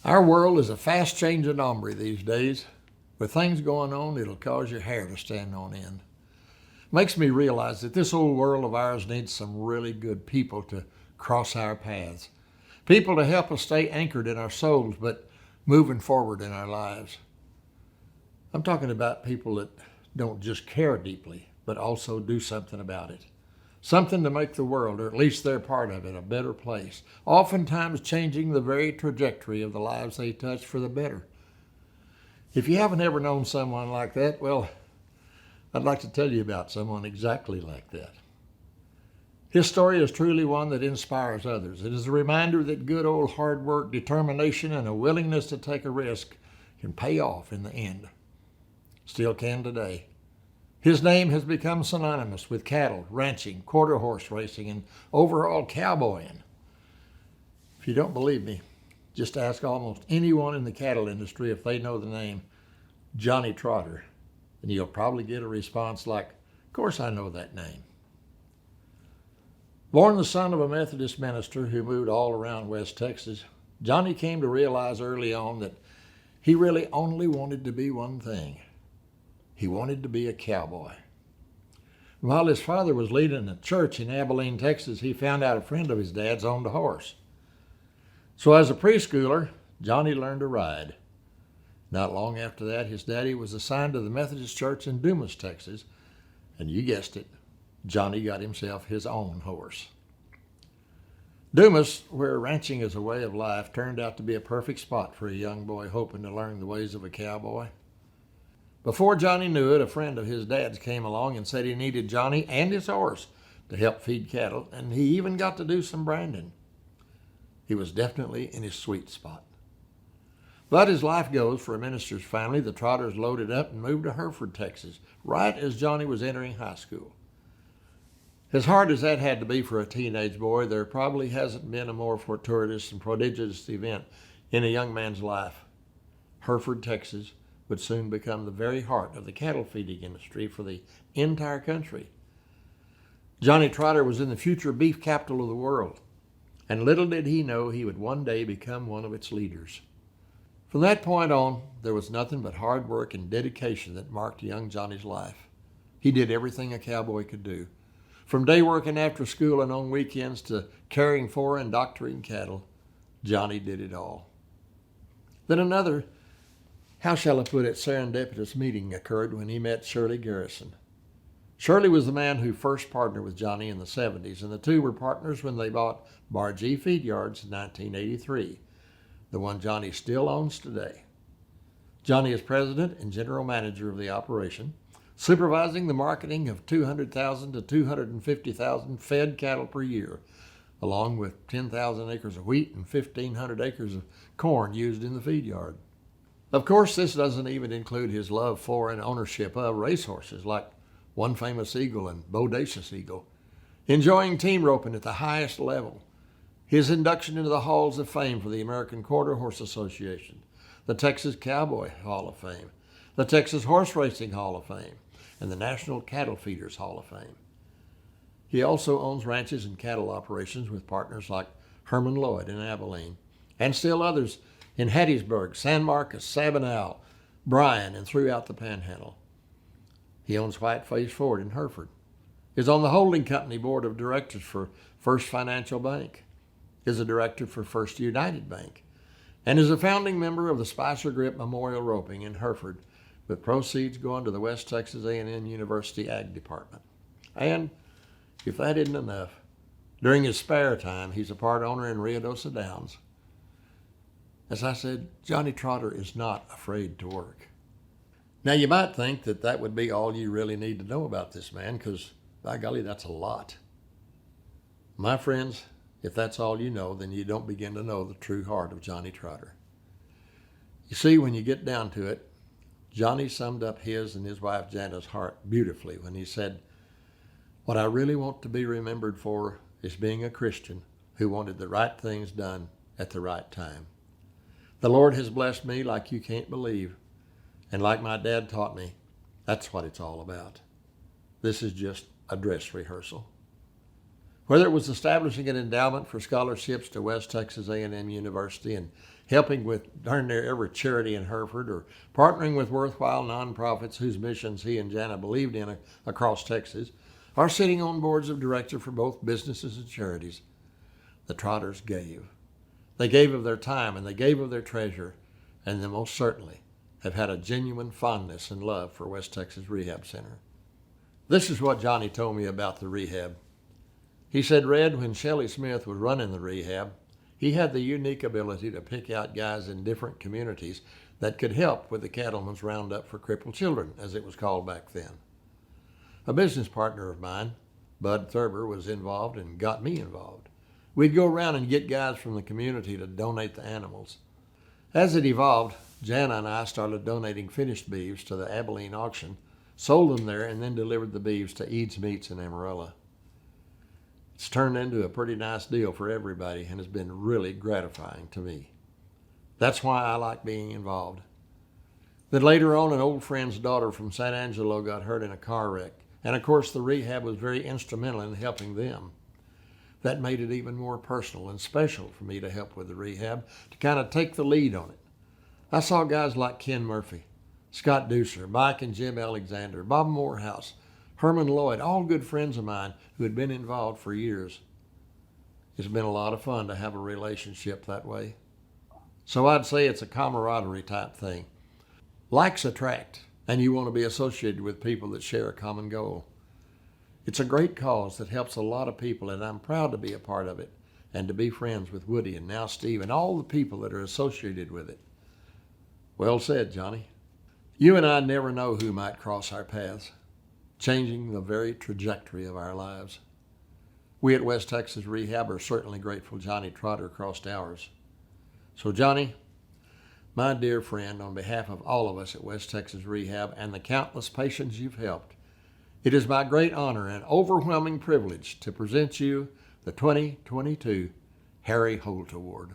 Our world is a fast-changing hombre these days. With things going on, it'll cause your hair to stand on end. Makes me realize that this old world of ours needs some really good people to cross our paths. People to help us stay anchored in our souls, but moving forward in our lives. I'm talking about people that don't just care deeply, but also do something about it. Something to make the world, or at least their part of it, a better place. Oftentimes changing the very trajectory of the lives they touch for the better. If you haven't ever known someone like that, well, I'd like to tell you about someone exactly like that. His story is truly one that inspires others. It is a reminder that good old hard work, determination, and a willingness to take a risk can pay off in the end. Still can today. His name has become synonymous with cattle, ranching, quarter horse racing, and overall cowboying. If you don't believe me, just ask almost anyone in the cattle industry if they know the name Johnny Trotter, and you'll probably get a response like, "Of course I know that name." Born the son of a Methodist minister who moved all around West Texas, Johnny came to realize early on that he really only wanted to be one thing. He wanted to be a cowboy. While his father was leading a church in Abilene, Texas, he found out a friend of his dad's owned a horse. So as a preschooler, Johnny learned to ride. Not long after that, his daddy was assigned to the Methodist Church in Dumas, Texas, and you guessed it, Johnny got himself his own horse. Dumas, where ranching is a way of life, turned out to be a perfect spot for a young boy hoping to learn the ways of a cowboy. Before Johnny knew it, a friend of his dad's came along and said he needed Johnny and his horse to help feed cattle, and he even got to do some branding. He was definitely in his sweet spot. But as life goes for a minister's family, the Trotters loaded up and moved to Hereford, Texas, right as Johnny was entering high school. As hard as that had to be for a teenage boy, there probably hasn't been a more fortuitous and prodigious event in a young man's life. Hereford, Texas, would soon become the very heart of the cattle feeding industry for the entire country. Johnny Trotter was in the future beef capital of the world, and little did he know he would one day become one of its leaders. From that point on, there was nothing but hard work and dedication that marked young Johnny's life. He did everything a cowboy could do, from day working after school and on weekends to caring for and doctoring cattle. Johnny did it all. Then another, how shall I put it, serendipitous meeting occurred when he met Shirley Garrison. Shirley was the man who first partnered with Johnny in the 70s, and the two were partners when they bought Bar G Feed Yards in 1983, the one Johnny still owns today. Johnny is president and general manager of the operation, supervising the marketing of 200,000 to 250,000 fed cattle per year, along with 10,000 acres of wheat and 1,500 acres of corn used in the feed yard. Of course, this doesn't even include his love for and ownership of racehorses like One Famous Eagle and Bodacious Eagle, enjoying team roping at the highest level, his induction into the halls of fame for the American Quarter Horse Association, the Texas Cowboy Hall of Fame, the Texas Horse Racing Hall of Fame, and the National Cattle Feeders Hall of Fame. He also owns ranches and cattle operations with partners like Herman Lloyd in Abilene, and still others in Hattiesburg, San Marcos, Sabinal, Bryan, and throughout the Panhandle. He owns Whiteface Ford in Hereford, is on the holding company board of directors for First Financial Bank, is a director for First United Bank, and is a founding member of the Spicer Grip Memorial Roping in Hereford, with proceeds going to the West Texas A&M University Ag Department. And if that isn't enough, during his spare time, he's a part owner in Ruidoso Downs. As I said, Johnny Trotter is not afraid to work. Now, you might think that that would be all you really need to know about this man, because, by golly, that's a lot. My friends, if that's all you know, then you don't begin to know the true heart of Johnny Trotter. You see, when you get down to it, Johnny summed up his and his wife Jana's heart beautifully when he said, "What I really want to be remembered for is being a Christian who wanted the right things done at the right time. The Lord has blessed me like you can't believe, and like my dad taught me, that's what it's all about. This is just a dress rehearsal." Whether it was establishing an endowment for scholarships to West Texas A&M University and helping with darn near every charity in Hereford, or partnering with worthwhile nonprofits whose missions he and Jana believed in across Texas, or sitting on boards of directors for both businesses and charities, the Trotters gave. They gave of their time and they gave of their treasure, and they most certainly have had a genuine fondness and love for West Texas Rehab Center. This is what Johnny told me about the rehab. He said, Red, when Shelley Smith was running the rehab, he had the unique ability to pick out guys in different communities that could help with the Cattlemen's Roundup for Crippled Children, as it was called back then. A business partner of mine, Bud Thurber, was involved and got me involved. We'd go around and get guys from the community to donate the animals. As it evolved, Jana and I started donating finished beeves to the Abilene auction, sold them there, and then delivered the beeves to Eads Meats in Amarillo. It's turned into a pretty nice deal for everybody and has been really gratifying to me. That's why I like being involved. Then later on, an old friend's daughter from San Angelo got hurt in a car wreck, and of course the rehab was very instrumental in helping them. That made it even more personal and special for me to help with the rehab, to kind of take the lead on it. I saw guys like Ken Murphy, Scott Deucer, Mike and Jim Alexander, Bob Morehouse, Herman Lloyd, all good friends of mine who had been involved for years. It's been a lot of fun to have a relationship that way. So I'd say it's a camaraderie type thing. Likes attract, and you want to be associated with people that share a common goal. It's a great cause that helps a lot of people, and I'm proud to be a part of it and to be friends with Woody and now Steve and all the people that are associated with it. Well said, Johnny. You and I never know who might cross our paths, changing the very trajectory of our lives. We at West Texas Rehab are certainly grateful Johnny Trotter crossed ours. So Johnny, my dear friend, on behalf of all of us at West Texas Rehab and the countless patients you've helped, it is my great honor and overwhelming privilege to present you the 2022 Harry Holt Award.